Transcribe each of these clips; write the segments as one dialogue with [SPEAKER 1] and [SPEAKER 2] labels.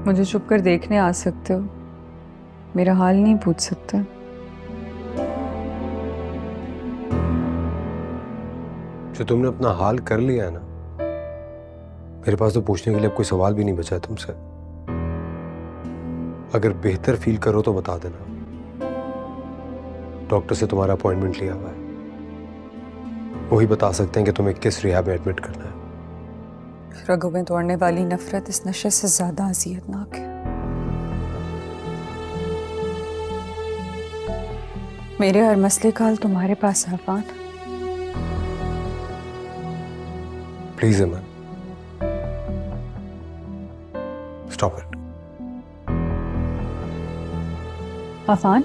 [SPEAKER 1] मुझे छुप कर देखने आ सकते हो, मेरा हाल नहीं पूछ सकते।
[SPEAKER 2] जो तुमने अपना हाल कर लिया है ना, मेरे पास तो पूछने के लिए अब कोई सवाल भी नहीं बचा है तुमसे। अगर बेहतर फील करो तो बता देना। डॉक्टर से तुम्हारा अपॉइंटमेंट लिया हुआ है, वही बता सकते हैं कि तुम्हें किस रिहैब में एडमिट करना है।
[SPEAKER 1] रगों में दौड़ने वाली नफरत इस नशे से ज्यादा अजियतनाक है। मेरे हर मसले का हल तुम्हारे पास है Afan.
[SPEAKER 2] Please Aman, stop it.
[SPEAKER 1] Afan,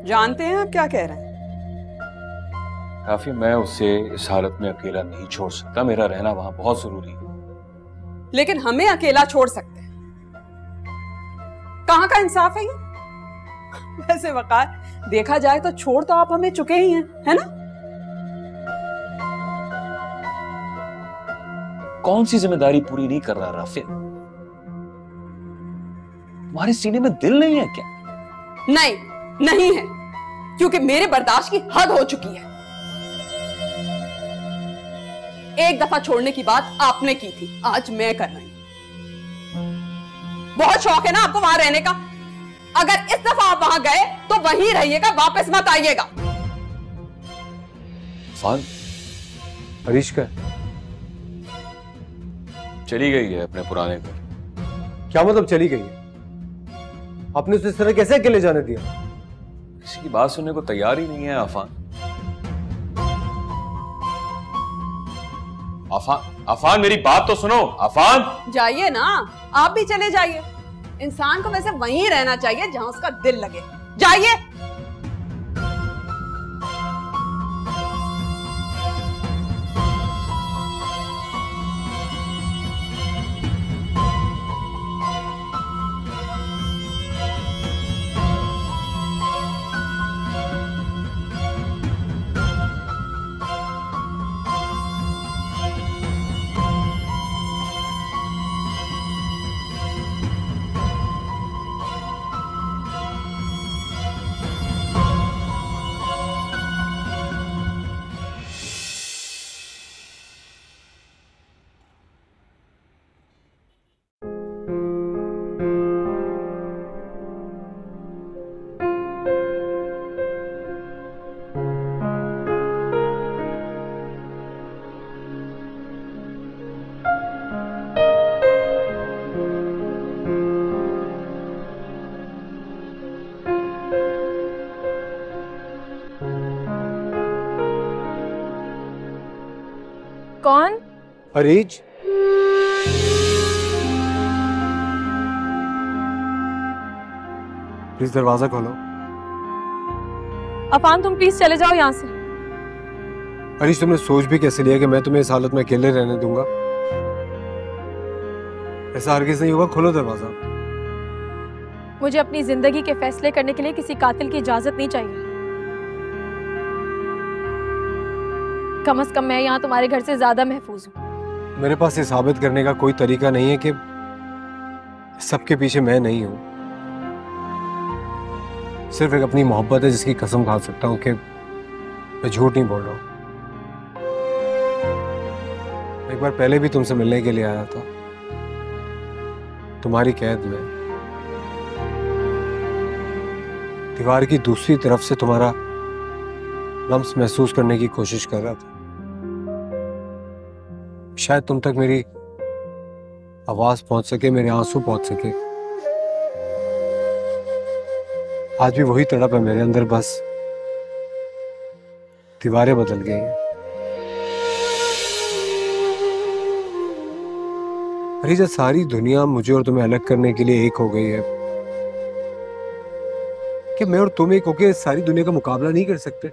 [SPEAKER 3] जानते हैं आप क्या कह रहे हैं?
[SPEAKER 4] काफी, मैं उसे इस हालत में अकेला नहीं छोड़ सकता। मेरा रहना वहां बहुत जरूरी है।
[SPEAKER 3] लेकिन हमें अकेला छोड़ सकते हैं? कहां का इंसाफ है ये? वैसे वकार, देखा जाए तो छोड़ तो आप हमें चुके ही हैं, है ना?
[SPEAKER 4] कौन सी जिम्मेदारी पूरी नहीं कर रहा राफिया? तुम्हारे सीने में दिल नहीं है क्या?
[SPEAKER 3] नहीं, नहीं है, क्योंकि मेरे बर्दाश्त की हद हो चुकी है। एक दफा छोड़ने की बात आपने की थी, आज मैं कर रही हूं। बहुत शौक है ना आपको वहां रहने का? अगर इस दफा आप वहां गए तो वहीं रहिएगा, वापस मत आइएगा।
[SPEAKER 4] फान,
[SPEAKER 2] हरीश का
[SPEAKER 4] चली गई है अपने पुराने घर।
[SPEAKER 2] क्या मतलब चली गई है? आपने उसे इस तरह कैसे अकेले जाने दिया?
[SPEAKER 4] किसी की बात सुनने को तैयार ही नहीं है अफान। अफान, मेरी बात तो सुनो। अफान,
[SPEAKER 3] जाइए ना, आप भी चले जाइए। इंसान को वैसे वहीं रहना चाहिए जहां उसका दिल लगे। जाइए।
[SPEAKER 5] कौन?
[SPEAKER 2] हरीश, प्लीज दरवाजा खोलो।
[SPEAKER 5] अफान तुम प्लीज चले जाओ यहाँ से।
[SPEAKER 2] अरीश तुमने सोच भी कैसे लिया कि मैं तुम्हें इस हालत में अकेले रहने दूंगा? ऐसा हरगिज़ नहीं होगा, खोलो दरवाजा।
[SPEAKER 5] मुझे अपनी जिंदगी के फैसले करने के लिए किसी कातिल की इजाजत नहीं चाहिए। कम से कम मैं यहाँ तुम्हारे घर से ज्यादा महफूज हूँ।
[SPEAKER 2] मेरे पास ये साबित करने का कोई तरीका नहीं है कि सबके पीछे मैं नहीं हूं। सिर्फ एक अपनी मोहब्बत है जिसकी कसम खा सकता हूं कि मैं झूठ नहीं बोल रहा हूं। एक बार पहले भी तुमसे मिलने के लिए आया था, तुम्हारी कैद में। दीवार की दूसरी तरफ से तुम्हारा लम्स महसूस करने की कोशिश कर रहा था। शायद तुम तक मेरी आवाज पहुंच सके, मेरे आंसू पहुंच सके। आज भी वही तड़प है मेरे अंदर, बस दीवारें बदल गई हैं। अरे जब सारी दुनिया मुझे और तुम्हें अलग करने के लिए एक हो गई है, कि मैं और तुम एक होके सारी दुनिया का मुकाबला नहीं कर सकते?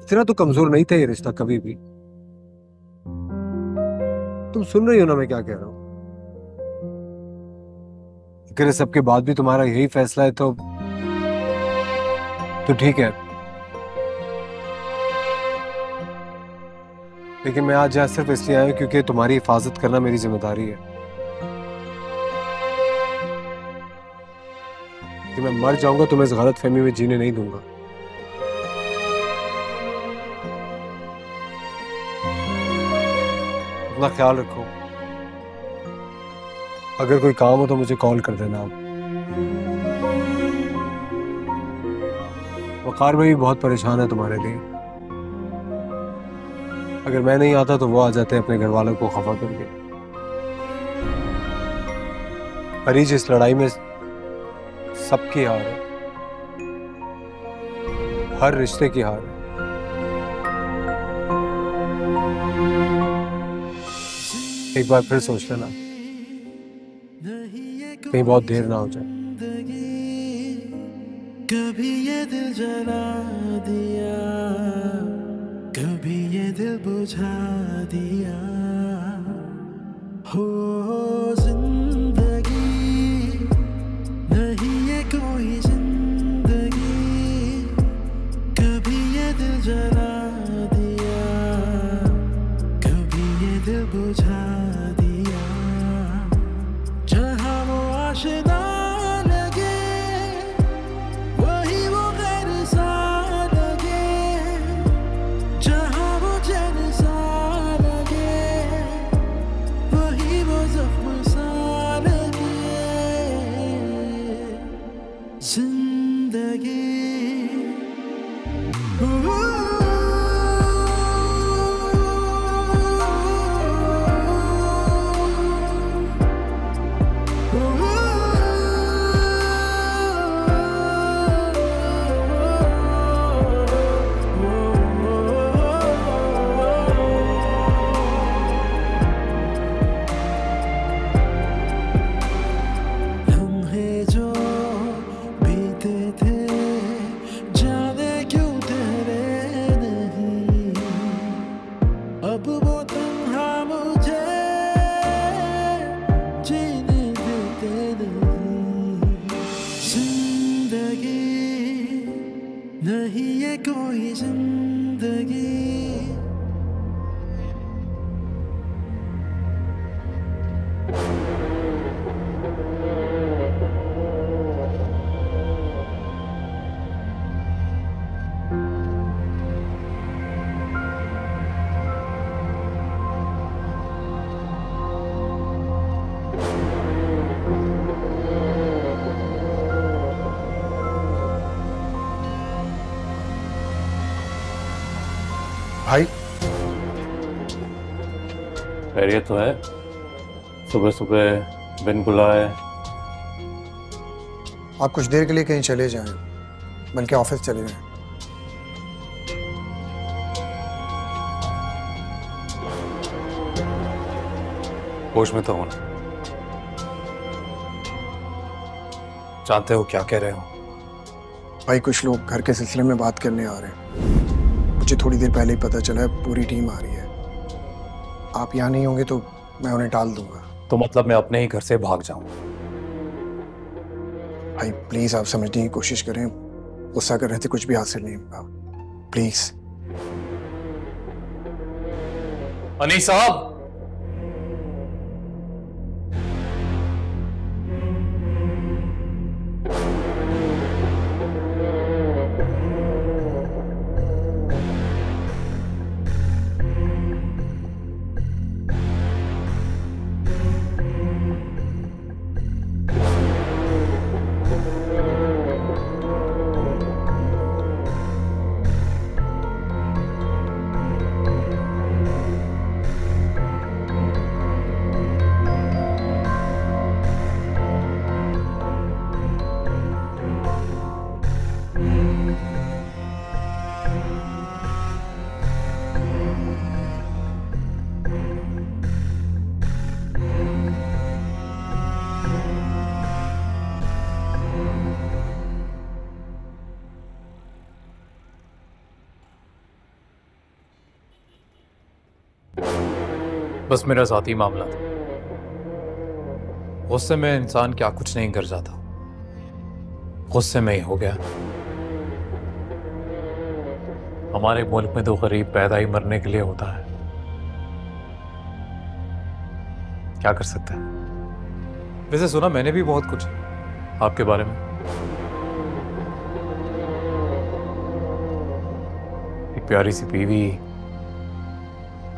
[SPEAKER 2] इतना तो कमजोर नहीं था ये रिश्ता कभी भी। तुम सुन रही हो ना मैं क्या कह रहा हूं? अगर इस सबके बाद भी तुम्हारा यही फैसला है तो ठीक है, लेकिन मैं आज यहाँ सिर्फ इसलिए आया क्योंकि तुम्हारी हिफाजत करना मेरी जिम्मेदारी है। कि मैं मर जाऊंगा तो मैं इस गलतफहमी में जीने नहीं दूंगा। अपना ख्याल रखो। अगर कोई काम हो तो मुझे कॉल कर देना। वकार भाई भी बहुत परेशान है तुम्हारे लिए। अगर मैं नहीं आता तो वो आ जाते हैं अपने घर वालों को खफा करके। अरीज इस लड़ाई में सबकी हार है, हर रिश्ते की हार है। एक बार फिर सोच लेना, कहीं बहुत देर ना हो जाए।
[SPEAKER 6] कभी ये दिल जला दिया, कभी ये दिल बुझा दिया। हो जिंदगी नहीं ये कोई जिंदगी, कभी ये दिल जला दिया, कभी ये दिल बुझा दिया। जहाँ वो आशिना लगे वही वो गैर सा लगे, जहाँ वो जैन सा लगे वही वो जख्म सा लगे। जिंदगी नहीं ये कोई जिंदगी।
[SPEAKER 7] भाई
[SPEAKER 4] खैरियत तो है? सुबह सुबह बिन बुलाए।
[SPEAKER 7] आप कुछ देर के लिए कहीं चले जाएं, बल्कि ऑफिस चले जाएं।
[SPEAKER 4] होश में तो हूं।
[SPEAKER 8] जानते हो क्या कह रहे हो?
[SPEAKER 7] भाई कुछ लोग घर के सिलसिले में बात करने आ रहे हैं। मुझे थोड़ी देर पहले ही पता चला है पूरी टीम आ रही है। आप यहाँ नहीं होंगे तो मैं उन्हें टाल दूंगा।
[SPEAKER 8] तो मतलब मैं अपने ही घर से भाग जाऊं?
[SPEAKER 7] भाई प्लीज आप समझने की कोशिश करें। गुस्सा कर रहे थे, कुछ भी हासिल नहीं होगा। प्लीज।
[SPEAKER 8] अनीस साहब, बस मेरा ज़ाती मामला था। गुस्से में इंसान क्या कुछ नहीं कर जाता, गुस्से में ही हो गया। हमारे मुल्क में तो गरीब पैदा ही मरने के लिए होता है, क्या कर सकते हैं। वैसे सुना मैंने भी बहुत कुछ आपके बारे में। एक प्यारी सी बीवी,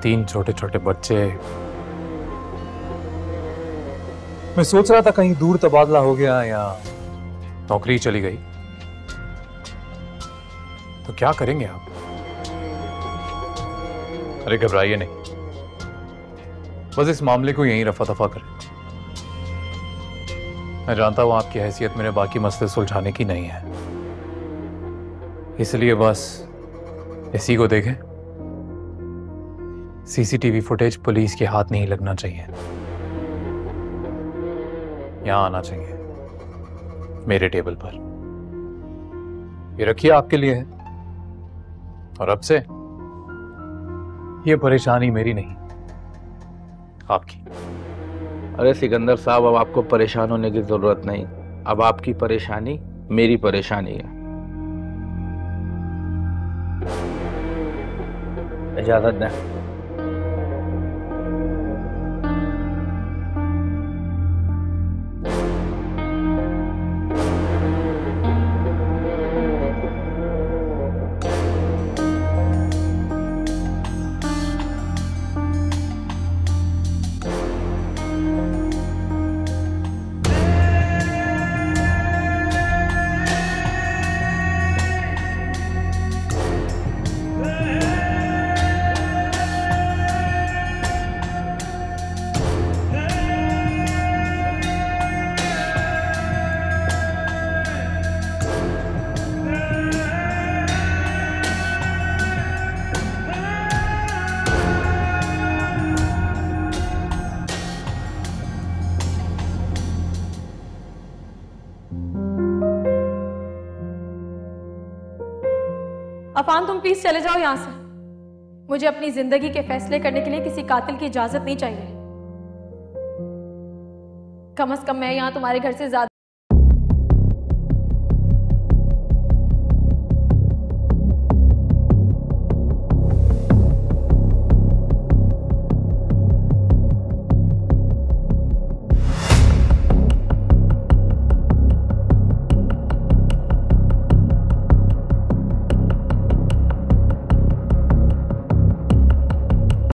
[SPEAKER 8] 3 छोटे छोटे बच्चे। मैं सोच रहा था कहीं दूर तबादला हो गया या नौकरी चली गई, तो क्या करेंगे आप? अरे घबराइए नहीं, बस इस मामले को यहीं रफा दफा करें। मैं जानता हूं आपकी हैसियत मेरे बाकी मसले सुलझाने की नहीं है, इसलिए बस इसी को देखें। सीसीटीवी फुटेज पुलिस के हाथ नहीं लगना चाहिए, यहां आना चाहिए मेरे टेबल पर। ये रखिए आपके लिए है, और अब से ये परेशानी मेरी नहीं, आपकी।
[SPEAKER 9] अरे सिकंदर साहब, अब आपको परेशान होने की जरूरत नहीं। अब आपकी परेशानी मेरी परेशानी है। इजाजत दें।
[SPEAKER 5] अफान, तुम प्लीज चले जाओ यहाँ से। मुझे अपनी जिंदगी के फैसले करने के लिए किसी कातिल की इजाजत नहीं चाहिए। कम से कम मैं यहाँ तुम्हारे घर से ज्यादा